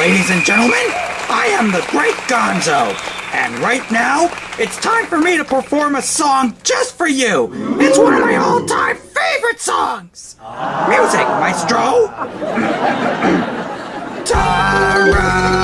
Ladies and gentlemen, I am the Great Gonzo, and right now, it's time for me to perform a song just for you. It's one of my all-time favorite songs. Music, maestro. Ta-ra!